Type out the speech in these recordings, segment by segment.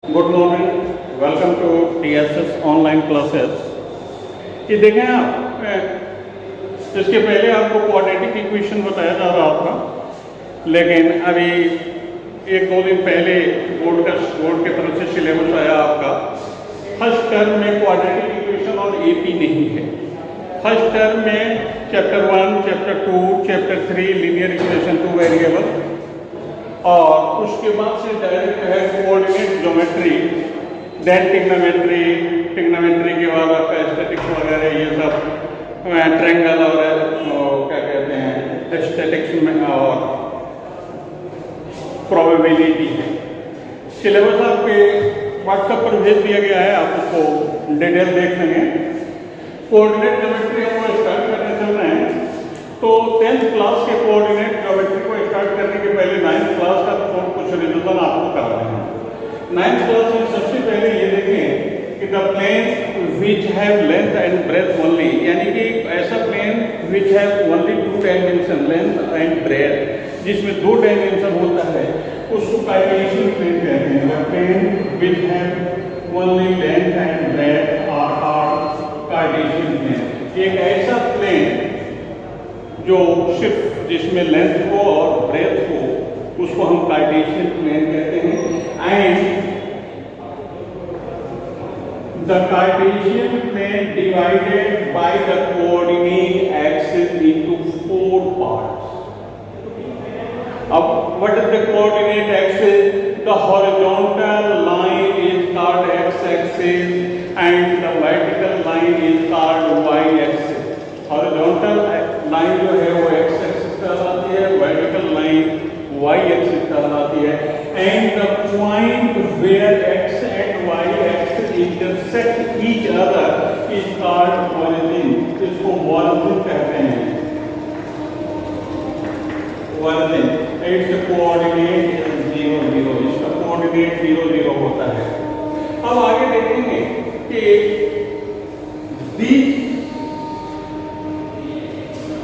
Good morning, welcome to TSS online classes. ये देखें आप, इसके पहले आपको क्वाड्रेटिक इक्वेशन बताया जा रहा था, लेकिन अभी एक दो दिन पहले बोर्ड की तरफ से सिलेबस आया आपका। फर्स्ट टर्म में क्वाड्रेटिक इक्वेशन और AP नहीं है। फर्स्ट टर्म में chapter 1, chapter 2, chapter 3 linear equation 2 variable, और उसके बाद से डायरेक्ट है कोऑर्डिनेट ज्योमेट्री, देन टिग्नोमेट्री के बाद आपका स्टैटिक्स वगैरह ये सब, ट्रायंगल और क्या कहते हैं स्टैटिक्स में, और प्रोबेबिलिटी है। सिलेबस आपके व्हाट्सएप पर भेज दिया गया है, आप उसको डिटेल देख लेंगे। कोऑर्डिनेट ज्योमेट्री हम स्टार्ट करने चल रहे हैं, तो 10th क्लास के कोऑर्डिनेट ज्योमेट्री को स्टार्ट करने के पहले 9th क्लास का कुछ रिविजन आपको करा रहे हैं। 9th क्लास में सबसे पहले ये देखें कि the plane which have length and breath only, यानी कि ऐसा plane which have only 2 dimension length and breath, जिसमें 2 डायमेंशन होता है, उसको कार्टेशियन प्लेन कहते हैं। The plane which have only length and breath are Cartesian plane. एक ऐसा प्लेन जो सिर्फ जिसमें लेंथ हो और ब्रेथ हो, उसको हम कार्टेशियन प्लेन कहते हैं। And the cartesian plane divided by the coordinate axis into 4 parts. अब what is the coordinate axis? The horizontal line is called x axis and the vertical line is called y axis. Horizontal line जो है वो x axis कहलाती है, vertical line y axis कहलाती है। And the point where x and y axis intersect each other is called origin. इसको origin कहते हैं, ओरिजिन। इट्स कोऑर्डिनेट 0 0, इसका कोऑर्डिनेट 0 0 होता है। अब आगे देखेंगे कि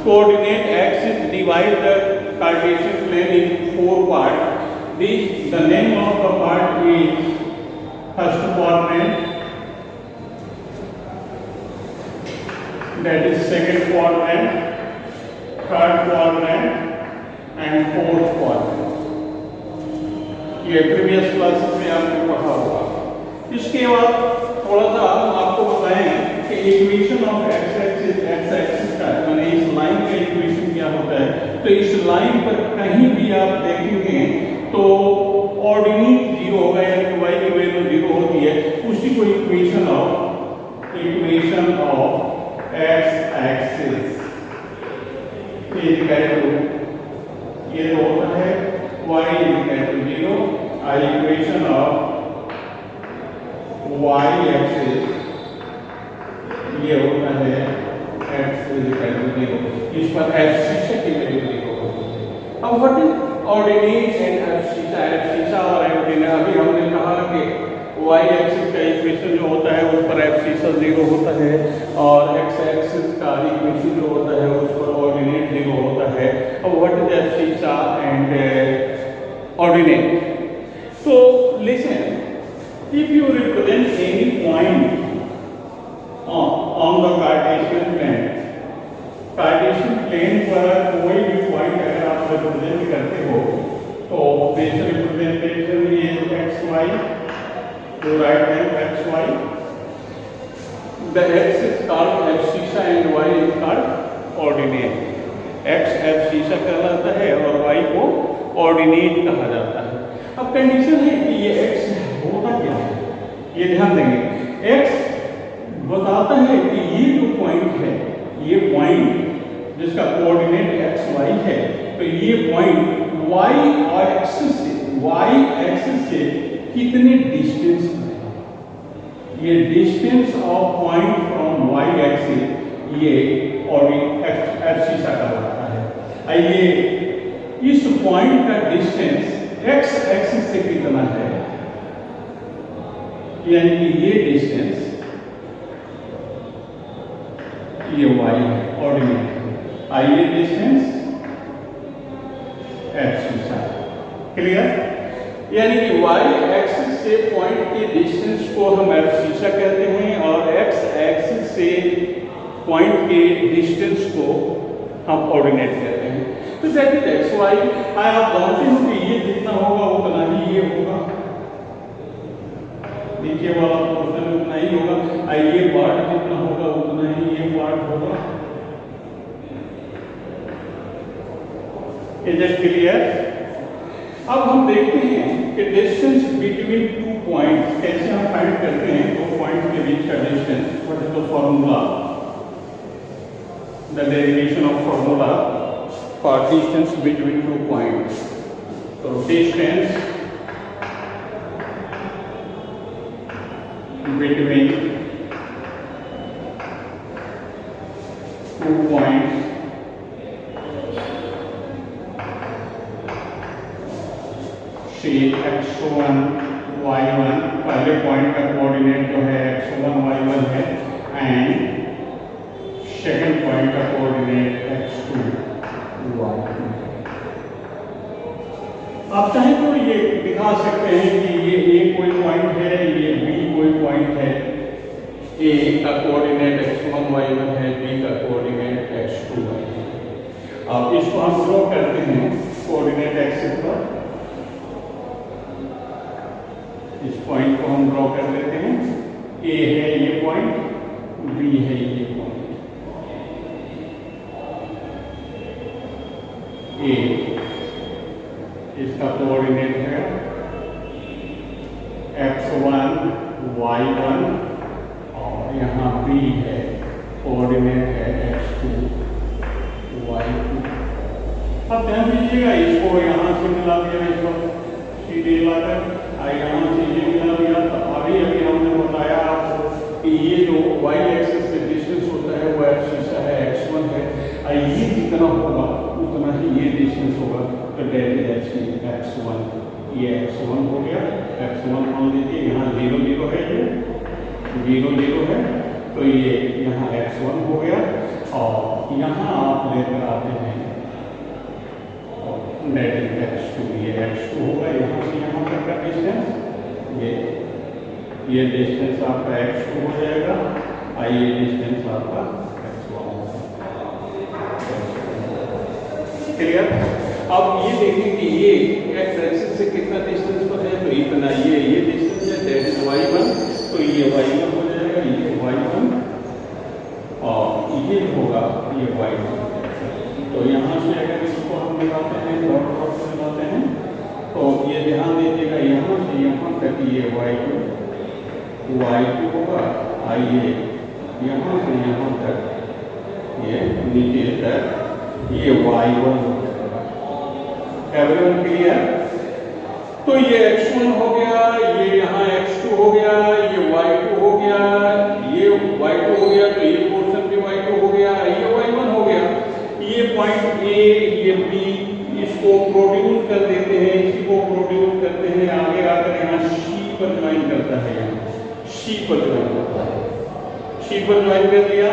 coordinate axis divide the Cartesian plane into 4 parts. The name of the part is first quadrant, that is second quadrant, third quadrant and fourth quadrant. ये प्रीवियस क्लासेस में आपने पढ़ा होगा। इसके बाद थोड़ा सा आपको बताएं कि इक्वेशन ऑफ x एक्सिस का, माने इस लाइन का इक्वेशन क्या होता है। तो इस लाइन पर कहीं भी आप देखेंगे तो ऑर्डिनेट 0 होगा, यानी कि y की वैल्यू 0 होती है। उसी को इक्वेशन ऑफ x एक्सिस ये होता है y = 0, equation of y axis ये होता है x = 0। इस पर एब्सिसा की वैल्यू 0 होती है। अब what is ordinate and abscissa और ऑर्डिनेट? अभी हमने कहा कि y एक्सिस का इक्वेशन जो होता है उस पर एब्सिसा 0 होता है, और x एक्सिस का इक्वेशन जो होता है उस पर ऑर्डिनेट 0 होता है। अब what is abscissa and ordinate? तो listen, if you represent any point on the Cartesian plane पर कोई भी पॉइंट अगर आप रिप्रेजेंट करते हो, तो बेस रिप्रेजेंटेशन ये xy, to write them xy, the x is called abscissa and y is called ordinate। x abscissa कहलाता है और y को ऑर्डिनेट कहा जाता है। अब कंडीशन है कि ये x होता क्या है, ये ध्यान देंगे। x बताता है कि ये जो पॉइंट है, ये पॉइंट जिसका कोऑर्डिनेट x y है, तो ये पॉइंट y एक्सिस से कितने डिस्टेंस पर है। ये distance of point from y axis ये एब्सिसा कहलाता है। आइए, इस पॉइंट का डिस्टेंस x एक्सिस से कितना है, यानी कि ये डिस्टेंस ये y है, ऑर्डिनेट। आइए डिस्टेंस एब्सिसा, क्लियर? यानी कि y एक्सिस से पॉइंट के डिस्टेंस को हम एब्सिसा कहते हैं और x एक्सिस से पॉइंट के डिस्टेंस को हम ऑर्डिनेट कहते हैं। तो दैट इज एक्स वाई। आप जानते हो कि ये जितना होगा उतना ही ये होगा, नीचे वाला पोर्शन उतना ही होगा, ये पार्ट जितना होगा उतना ही ये पार्ट होगा। Is it clear? अब हम देखते हैं कि डिस्टेंस बिटवीन टू पॉइंट्स कैसे हम फाइंड करते हैं। दो पॉइंट के बीच का distance, what is the formula, the derivation of formula for distance between two points. तो distance between two points x1 y1, पहले पॉइंट का कोऑर्डिनेट जो है x1 y1 है एंड सेकंड पॉइंट का कोऑर्डिनेट x2 y2। आप चाहें तो ये दिखा सकते हैं कि ये A कोई पॉइंट है, ये B कोई पॉइंट है। A का कोऑर्डिनेट x1 y1 है, B का कोऑर्डिनेट x2 y2 है। अब इसको हम ड्रॉ करते हैं कोऑर्डिनेट एक्सिस पर। इस पॉइंट को हम ड्रॉ कर लेते हैं। A है ये पॉइंट, B है ये पॉइंट। A इसका कोऑर्डिनेट है x1 y1 और यहाँ B है, कोऑर्डिनेट है x2 y2। अब ध्यान दीजिएगा, इसको यहाँ से मिला दिया, इसको सीधे लाकर यहाँ से ये मिला दिया। तो अभी हमने बताया आपको कि ये जो y एक्सिस से डिस्टेंस होता है वो एब्सिसा है, x1 है, ये जितना होगा उतना ही ये डिस्टेंस होगा। तो डेट इज x1, ये x1 हो गया, x1 मान लीजिए यहाँ 0 0 है, ये 0 0 है, तो ये यहाँ x1 हो गया। और यहाँ आप लेकर आते हैं डेट इज x2, ये x2 होगा। यहाँ से यहाँ तक का डिस्टेंस ये डिस्टेंस आपका x2 हो जाएगा, ये डिस्टेंस आपका x1 होगा। क्लियर? अब ये देखें कि ये x एक्सिस से कितना डिस्टेंस पर है, तो इतना ये डिस्टेंस है, दैट इज y1। तो ये y1 हो जाएगा, ये y1 और ये होगा ये y2। तो यहाँ से अगर इसको हम मिलाते हैं, डॉट डॉट से मिलाते हैं, तो ये ध्यान दीजिएगा यहाँ से यहाँ तक ये y2 होगा, आइए यहाँ से यहाँ तक ये नीचे तक ये y1 हो जाएगा। Everyone clear? तो ये x1 हो गया, ये यहाँ x2 हो गया, ये y2 हो गया, ये y2 हो गया, तो ये पोर्शन भी y2 हो गया, ये y1 हो गया। ये पॉइंट A, ये B, इसको प्रोड्यूस कर देते हैं, इसी को प्रोड्यूस करते हैं, आगे आकर यहाँ C पर ज्वाइन करता है, यहाँ C पर ज्वाइन करता है, C पर ज्वाइन कर दिया।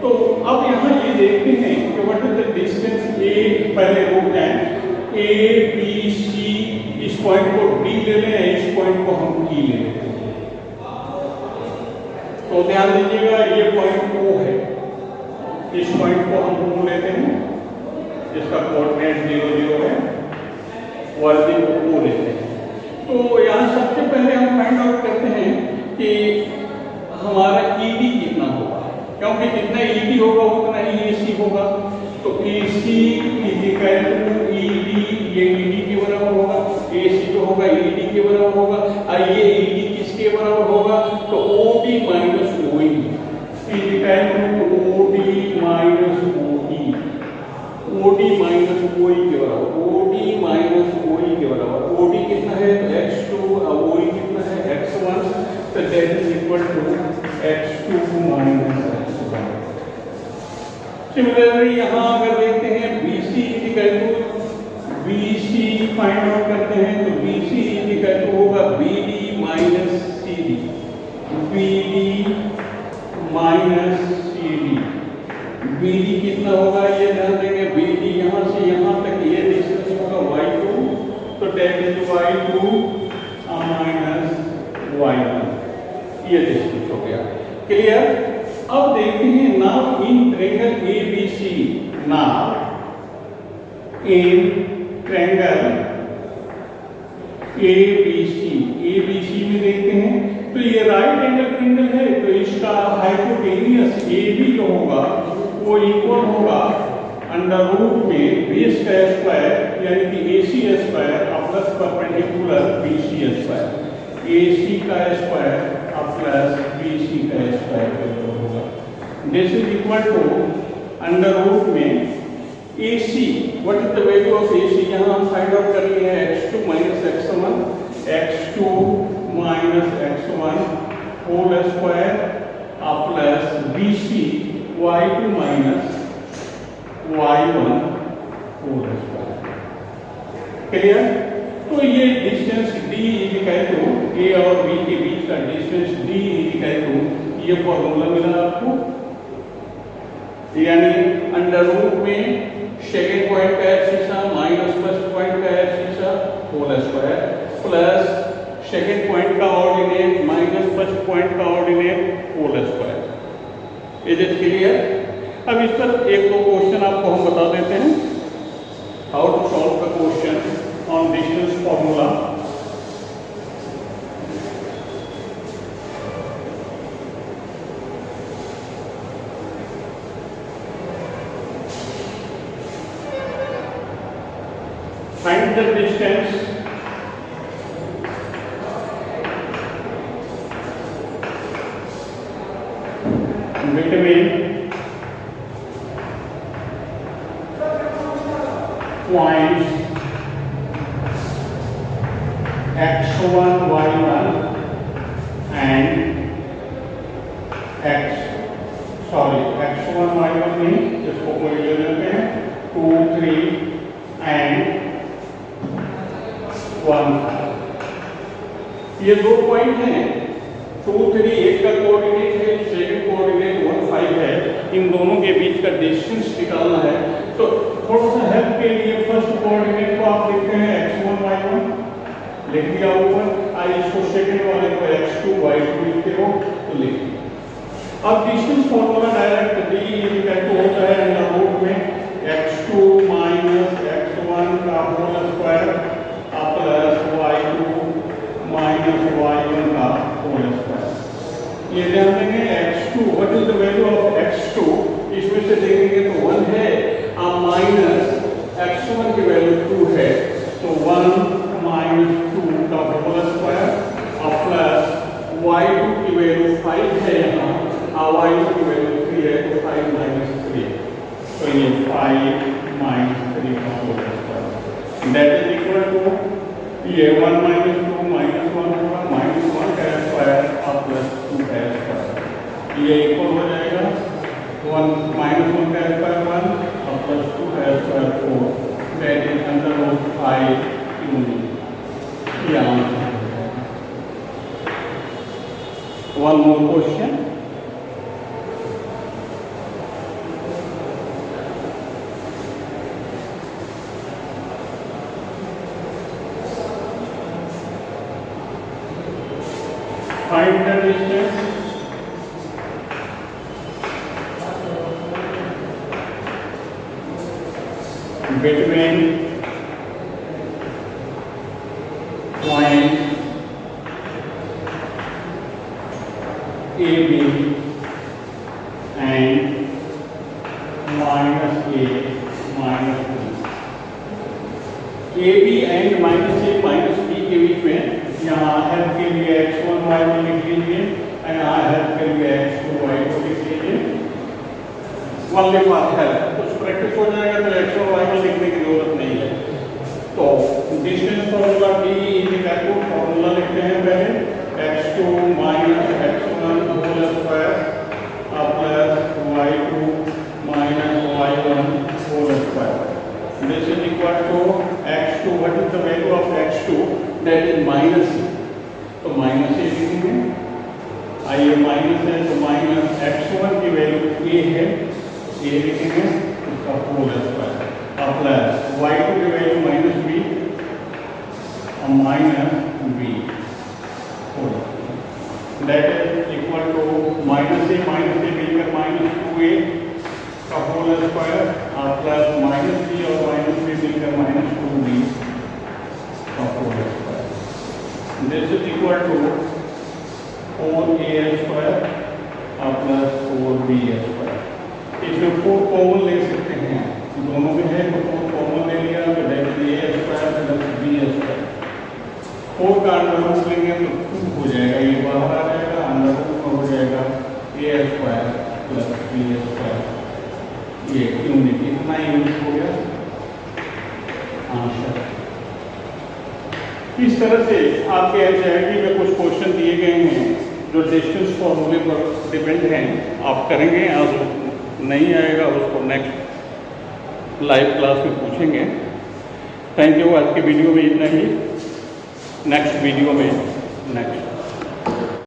तो अब यहाँ ये देखते हैं कि what is the distance A, पहले रूट है A B C, इस पॉइंट को D ले लें, इस पॉइंट को हम E ले लेते हैं। तो ध्यान दीजिएगा, ये पॉइंट O है, इस पॉइंट को हम O लेते हैं, जिसका कोऑर्डिनेट 0 0 है, वर्जिन को O लेते हैं। तो यहाँ सबसे पहले हम फाइंड आउट करते हैं कि हमारा ED कितना होगा, क्योंकि जितना ED होगा उतना ही AC होगा। तो AC is equal to ED, ये ED के बराबर होगा, AC जो होगा ED के बराबर होगा। ये ED किसके बराबर होगा? तो OD minus OE is equal to OD minus OE, OD minus OE के बराबर, OD माइनस OE के बराबर। OD कितना है? x2, और OE कितना है? x1। तो that is equal to x2 minus x1। Similarly यहाँ अगर देखते हैं BC is equal to, BC find out करते हैं, तो BC इज इक्वल टू होगा BD minus CD, BD minus CD। BD कितना होगा ये ध्यान देंगे, BD यहाँ से यहाँ तक ये डिस्टेंस होगा y2, तो दैट इज y2 ये डिस्टेंस हो गया। क्लियर? अब देखते हैं now in triangle ABC, now in triangle ABC में देखते हैं तो ये राइट एंगल ट्रायंगल है, तो इसका हाइपोटेनियस AB जो होगा वो इक्वल होगा अंडर रूट में बेस का स्क्वायर यानी कि AC square plus perpendicular BC square, AC का स्क्वायर प्लस BC का स्क्वायर होगा। This is equal to under root में AC, what is the value of AC? यहाँ हम फाइंड आउट कर लिए हैं x2 minus x1 whole square plus BC y2 minus y1 whole square. Clear? तो ये distance D equal to A और B के बीच का डिस्टेंस D इक्वल टू ये फॉर्मूला मिला आपको, यानी अंडर रूट में सेकेंड पॉइंट का एब्सिसा माइनस फर्स्ट पॉइंट का abscissa whole square plus second point का ऑर्डिनेट माइनस फर्स्ट पॉइंट का ordinate whole square. Is it clear? अब इस पर एक दो क्वेश्चन आपको हम बता देते हैं, how to solve the question on distance formula. Find the distance between points x1, y1 and x1, y1 नहीं, इसको कोई ले लेते हैं 2, 3 एंड 1। ये दो पॉइंट हैं 2, 3, एक का कोऑर्डिनेट है, सेकंड कोऑर्डिनेट 1, 5 है, इन दोनों के बीच का डिस्टेंस निकालना है। तो थोड़ा सा हेल्प के लिए फर्स्ट कोऑर्डिनेट को आप लिखते हैं x1, y1 लिख दिया ऊपर, आई इसको सेकंड वाले को x2, y2 लिखते हो तो लिखिए। अब distance formula direct D equal to होता है अंडर रूट में x2 माइनस x1 का whole square plus y2 minus y1 का होल स्क्वायर। ये ध्यान देंगे x2, what is the value of x2? इसमें से देखेंगे तो 1 है, अब माइनस x1 की वैल्यू 2 है, तो 1 माइनस 2 का होल स्क्वायर प्लस y2 की वैल्यू 5 है, यहाँ y2 की वैल्यू 3 है, तो 5 माइनस 3, तो ये 5 माइनस 3 का whole square that is equal to ये 1 माइनस 2 माइनस 1 होगा, माइनस 1 का स्क्वायर प्लस 2 का स्क्वायर, ये इक्वल हो जाएगा 1 माइनस 1 का स्क्वायर 1 और प्लस 2 का square 4, that is under root 5 unit. ये आंसर है। One more question, find the distance between point AB and minus A minus B। AB and minus A minus B के बीच में यहाँ हेल्प के लिए x1, y1 लिख लीजिए और यहाँ हेल्प के लिए x2, y2 लिख लीजिए। ओनली फॉर हेल्प, कुछ प्रैक्टिस हो जाएगा तो x1, y1 लिखने की जरूरत नहीं है। तो distance formula D equal to formula लिखते हैं पहले x2 minus x1 whole square plus y2 minus y1 whole square. This is equal to x2, what is the value of x2? That is minus, तो minus A लिखेंगे, आइए minus है तो minus x1 की value a है, a लिखेंगे उसका whole square plus y2 की वैल्यू माइनस b और minus b whole, that is minus A मिलकर -2a का होल स्क्वायर और प्लस माइनस बी और माइनस बी मिलकर -2b का whole square. This is equal to 4a square और plus 4b square. इसमें 4 कॉमन ले सकते हैं, दोनों में है तो 4 कॉमन ले लिया तो a square plus b square. 4 का अंडर रूट लेंगे तो 2 हो जाएगा, ये बाहर आ जाएगा, अंडर रूट में हो जाएगा a square plus b square. ये यूनिट इतना यूनिट हो गया आंसर। इस तरह से आपके एनसीईआरटी में कुछ क्वेश्चन दिए गए हैं जो डिस्टेंस फॉर्मूले पर डिपेंड हैं, आप करेंगे। आज नहीं आएगा उसको नेक्स्ट लाइव क्लास में पूछेंगे। Thank you. आज की वीडियो में इतना ही, नेक्स्ट वीडियो में नेक्स्ट